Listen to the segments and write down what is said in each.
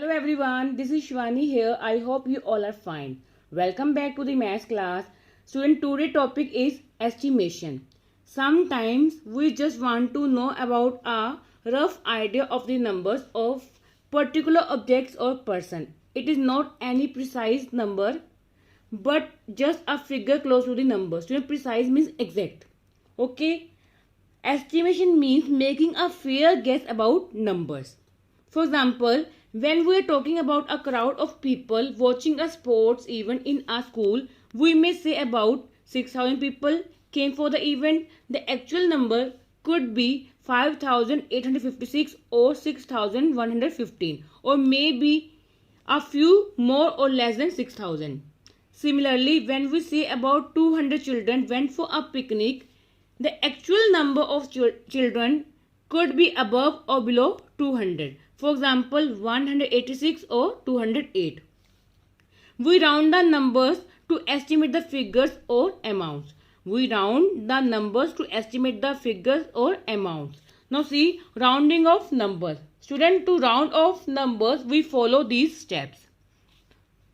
Hello everyone, this is Shivani here. I hope you all are fine. Welcome back to the maths class. Student, today topic is estimation. Sometimes we just want to know about a rough idea of the numbers of particular objects or person. It is not any precise number but just a figure close to the number. Student, precise means exact. Okay? Estimation means making a fair guess about numbers. For example, when we are talking about a crowd of people watching a sports event in a school, we may say about 6,000 people came for the event. The actual number could be 5,856 or 6,115 or maybe a few more or less than 6,000. Similarly, when we say about 200 children went for a picnic, the actual number of children could be above or below 200. For example, 186 or 208. We round the numbers to estimate the figures or amounts. We round the numbers to estimate the figures or amounts. Now see, rounding of numbers. Student, to round off numbers, we follow these steps.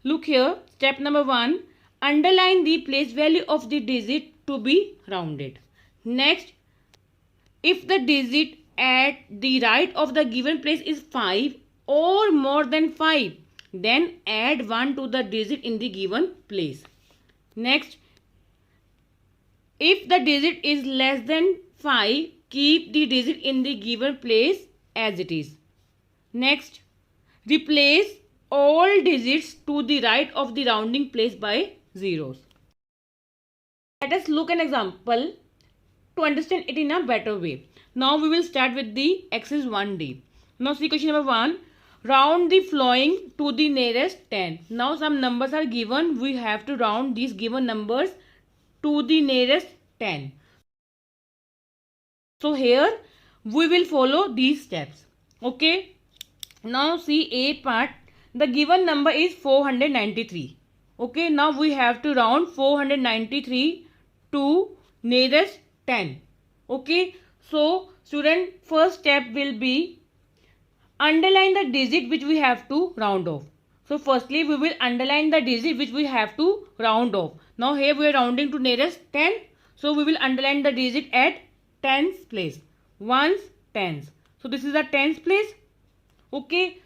Look here, step number 1. Underline the place value of the digit to be rounded. Next, if the digit at the right of the given place is 5 or more than 5, then add 1 to the digit in the given place. Next, if the digit is less than 5, keep the digit in the given place as it is. Next, replace all digits to the right of the rounding place by zeros. Let us look an example to understand it in a better way. Now we will start with the exercise 1D. Now see question number 1. Round the following to the nearest 10. Now some numbers are given. We have to round these given numbers to the nearest 10. So here we will follow these steps. Okay. Now see A part. The given number is 493. Okay. Now we have to round 493 to nearest 10. Okay. So, student, first step will be underline the digit which we have to round off. So, firstly, we will underline the digit which we have to round off. Now, here we are rounding to nearest 10. So, we will underline the digit at tens place. Ones, tens. So, this is the tens place. Okay.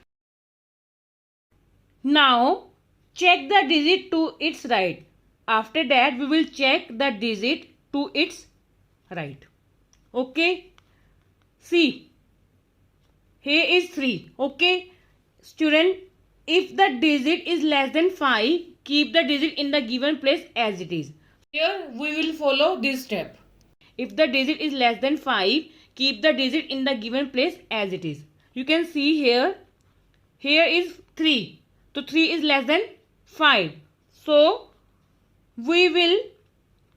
Now, check the digit to its right. After that, we will check the digit to its right. Okay. See, here is 3. Okay. Student, if the digit is less than 5, keep the digit in the given place as it is. Here we will follow this step. If the digit is less than 5, keep the digit in the given place as it is. You can see here is 3. So 3 is less than 5. So we will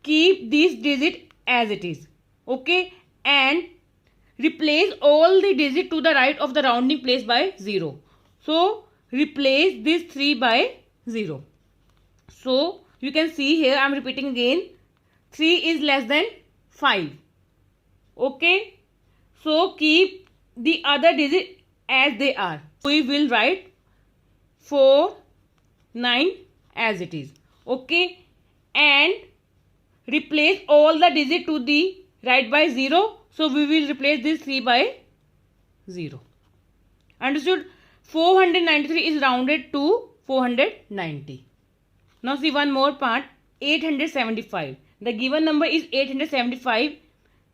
keep this digit as it is. Okay. And replace all the digits to the right of the rounding place by 0. So, replace this 3 by 0. So, you can see here, I am repeating again, 3 is less than 5. Okay. So, keep the other digit as they are. We will write 4, 9 as it is. Okay. And replace all the digits to the right by 0. So, we will replace this 3 by 0. Understood? 493 is rounded to 490. Now, see one more part. 875. The given number is 875.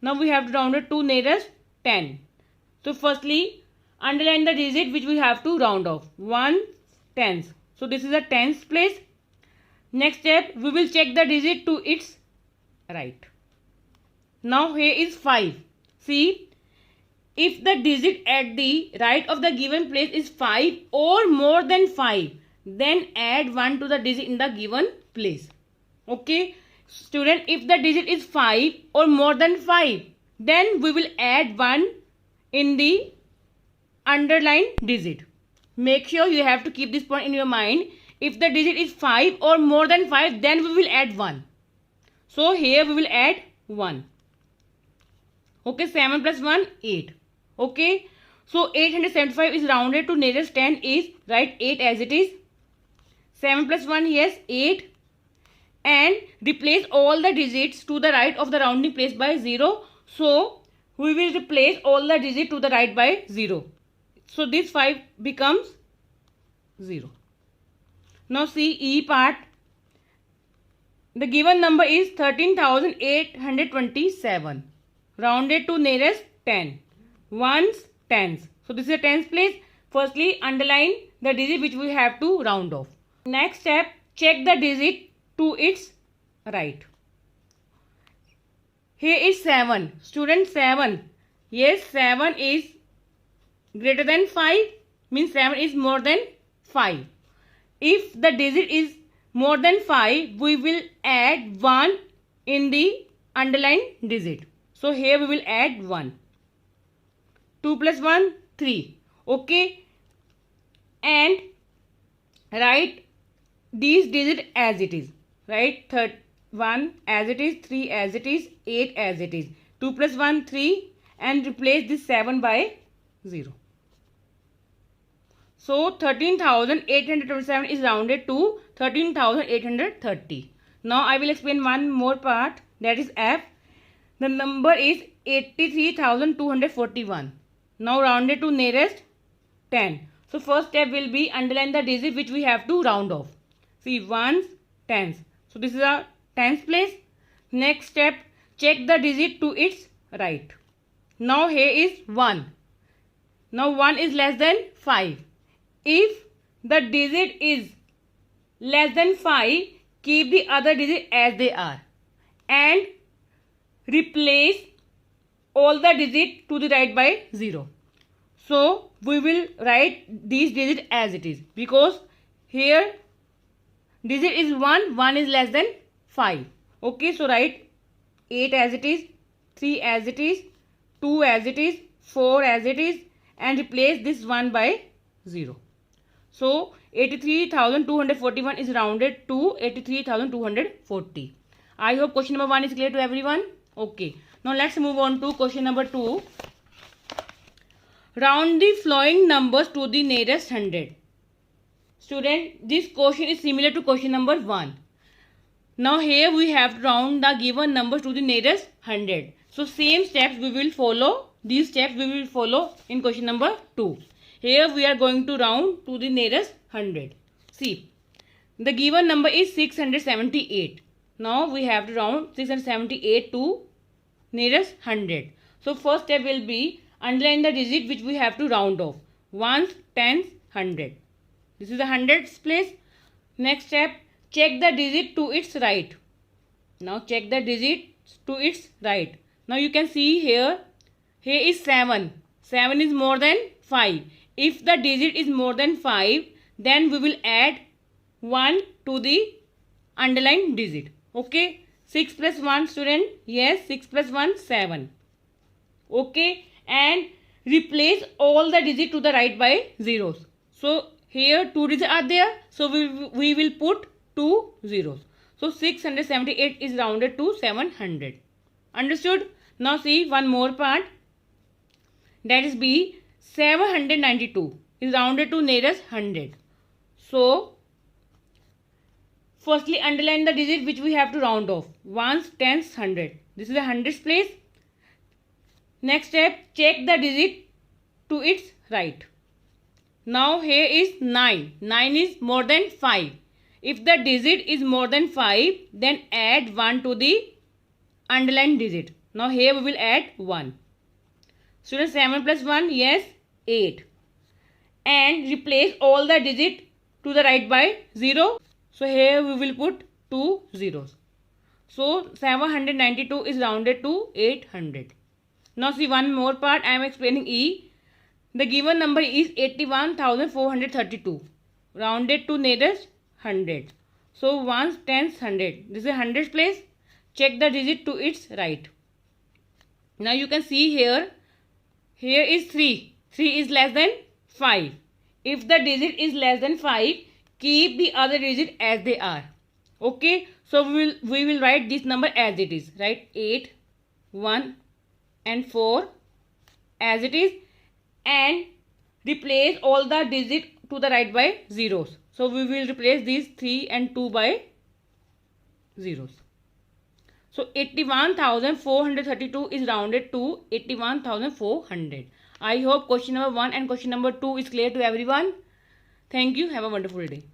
Now, we have to round it to nearest 10. So, firstly, underline the digit which we have to round off. 1 tens. So, this is a tens place. Next step, we will check the digit to its right. Now here is 5. See, if the digit at the right of the given place is 5 or more than 5, then add 1 to the digit in the given place. Okay. Student, if the digit is 5 or more than 5, then we will add 1 in the underlined digit. Make sure you have to keep this point in your mind. If the digit is 5 or more than 5, then we will add 1. So here we will add 1. Okay, 7 plus 1, 8. Okay. So 875 is rounded to nearest 10 is write 8 as it is. 7 plus 1, yes, 8. And replace all the digits to the right of the rounding place by 0. So we will replace all the digits to the right by 0. So this 5 becomes 0. Now see E part. The given number is 13,827. Rounded to nearest 10. Ones, tens. So this is a tens place. Firstly, underline the digit which we have to round off. Next step, check the digit to its right. Here is 7. Student, 7. Yes, 7 is greater than 5. Means 7 is more than 5. If the digit is more than 5, we will add 1 in the underlined digit. So here we will add 1. 2 plus 1, 3. Okay. And write these digits as it is. Right? 1 as it is, 3 as it is, 8 as it is. 2 plus 1, 3. And replace this 7 by 0. So 13,827 is rounded to 13,830. Now I will explain one more part, that is F. The number is 83,241. Now rounded to nearest 10. So first step will be underline the digit which we have to round off. See, ones, tens. So this is a tens place. Next step, check the digit to its right. Now here is 1. Now 1 is less than 5. If the digit is less than 5, keep the other digit as they are and replace all the digits to the right by 0. So we will write these digits as it is, because here digit is 1, 1 is less than 5. Okay, so write 8 as it is, 3 as it is, 2 as it is, 4 as it is, and replace this 1 by 0. So 83,241 is rounded to 83,240. I hope question number 1 is clear to everyone. Okay. Now let's move on to question number 2. Round the following numbers to the nearest 100. Student, this question is similar to question number 1. Now here we have to round the given numbers to the nearest 100. So same steps we will follow. These steps we will follow in question number 2. Here we are going to round to the nearest 100. See, the given number is 678. Now we have to round 678 to nearest 100. So first step will be underline the digit which we have to round off. Ones, tens, 100. This is the hundreds place. Next step, check the digit to its right. Now check the digit to its right. Now you can see here is 7. 7 is more than 5. If the digit is more than 5, then we will add 1 to the underlined digit. Okay. 6 plus 1, student. Yes, 6 plus 1, 7. Okay. And replace all the digits to the right by zeros. So here 2 digits are there. So we will put 2 zeros. So 678 is rounded to 700. Understood? Now see one more part. That is B. 792 is rounded to nearest 100. So, firstly underline the digit which we have to round off. Ones, tens, 100. This is the hundreds place. Next step, check the digit to its right. Now here is 9. 9 is more than 5. If the digit is more than 5, then add 1 to the underlined digit. Now here we will add 1. Student, 7 plus 1, yes, 8. And replace all the digits to the right by 0. So here we will put 2 zeros. So 792 is rounded to 800. Now see one more part. I am explaining E. The given number is 81,432. Rounded to nearest 100. So ones, tens, 100. This is a hundreds place. Check the digit to its right. Now you can see here. Here is 3. 3 is less than 5. If the digit is less than 5, keep the other digit as they are. Okay. So we will write this number as it is. Right. 8, 1 and 4 as it is. and replace all the digits to the right by zeros. So we will replace these 3 and 2 by zeros. So 81,432 is rounded to 81,400. I hope question number 1 and question number 2 is clear to everyone. Thank you. Have a wonderful day.